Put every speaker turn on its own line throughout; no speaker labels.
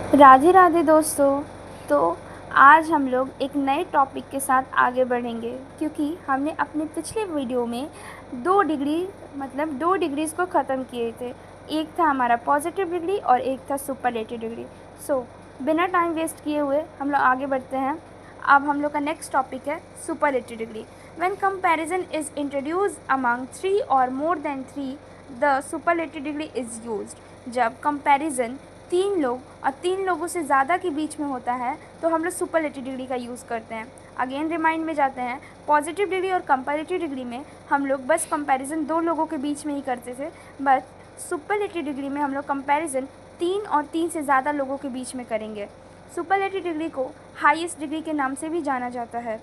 राधे राधे दोस्तों। तो आज हम लोग एक नए टॉपिक के साथ आगे बढ़ेंगे, क्योंकि हमने अपने पिछले वीडियो में 2 डिग्रीज़ को ख़त्म किए थे। एक था हमारा पॉजिटिव डिग्री और एक था सुपरलेटिव डिग्री। सो बिना टाइम वेस्ट किए हुए हम लोग आगे बढ़ते हैं। अब हम लोग का नेक्स्ट टॉपिक है superlative degree. When comparison is introduce among 3 और more than 3 the superlative degree is used. जब कंपैरिजन 3 लोग और 3 लोगों से ज़्यादा के बीच में होता है तो हम लोग सुपरलेटिव डिग्री का यूज़ करते हैं। अगेन रिमाइंड में जाते हैं, पॉजिटिव डिग्री और कंपैरेटिव डिग्री में हम लोग बस कंपैरिजन 2 लोगों के बीच में ही करते थे, बट सुपरलेटिव डिग्री में हम लोग कंपैरिजन 3 और 3 से ज़्यादा लोगों के बीच में करेंगे। सुपरलेटिव डिग्री को हाईएस्ट डिग्री के नाम से भी जाना जाता है।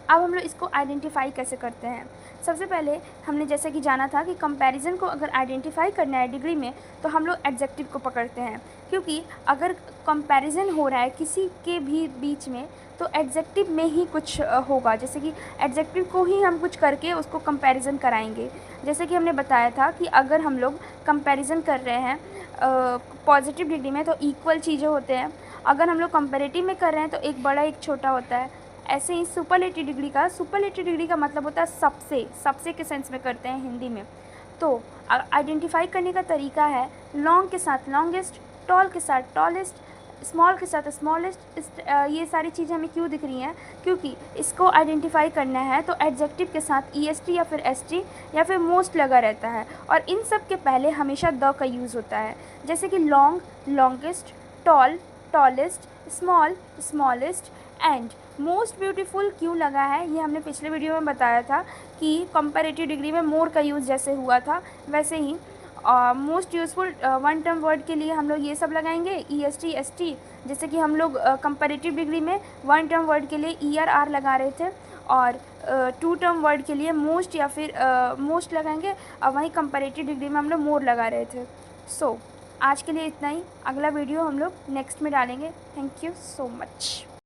अब हम लोग इसको आइडेंटिफाई कैसे करते हैं। सबसे पहले हमने जैसे कि जाना था कि कंपैरिजन को अगर आइडेंटिफाई करना है डिग्री में तो हम लोग एडजेक्टिव को पकड़ते हैं, क्योंकि अगर कंपैरिजन हो रहा है किसी के भी बीच में तो एडजेक्टिव में ही कुछ होगा। जैसे कि एडजेक्टिव को ही हम कुछ करके उसको कंपैरिजन कराएंगे। जैसे कि हमने बताया था कि अगर हम लोग कंपैरिजन कर रहे हैं पॉजिटिव डिग्री में तो इक्वल चीज़ें होते हैं, अगर हम लोग कंपैरेटिव में कर रहे हैं तो एक बड़ा एक छोटा होता है। ऐसे ही सुपरलेटिव डिग्री का मतलब होता है सबसे के सेंस में करते हैं हिंदी में। तो आइडेंटिफाई करने का तरीका है लॉन्ग के साथ लॉन्गेस्ट, टॉल के साथ टॉलेस्ट, स्मॉल के साथ स्मॉलेस्ट। ये सारी चीज़ें हमें क्यों दिख रही हैं, क्योंकि इसको आइडेंटिफाई करना है तो एडजेक्टिव के साथ EST या फिर ST या फिर मोस्ट लगा रहता है, और इन सब के पहले हमेशा द का यूज़ होता है। जैसे कि long, longest, tall, tallest, small, smallest and most beautiful क्यों लगा है ये हमने पिछले वीडियो में बताया था कि कंपैरेटिव डिग्री में मोर का यूज़ जैसे हुआ था वैसे ही most useful one term word के लिए हम लोग ये सब लगाएंगे EST ST। जैसे कि हम लोग कंपैरेटिव डिग्री में वन टर्म वर्ड के लिए ER R लगा रहे थे, और टू टर्म वर्ड के लिए मोस्ट या फिर मोस्ट लगाएंगे, और वहीं कंपैरेटिव डिग्री में हम लोग मोर लगा रहे थे। सो आज के लिए इतना ही। अगला वीडियो हम लोग नेक्स्ट में डालेंगे। Thank you so much.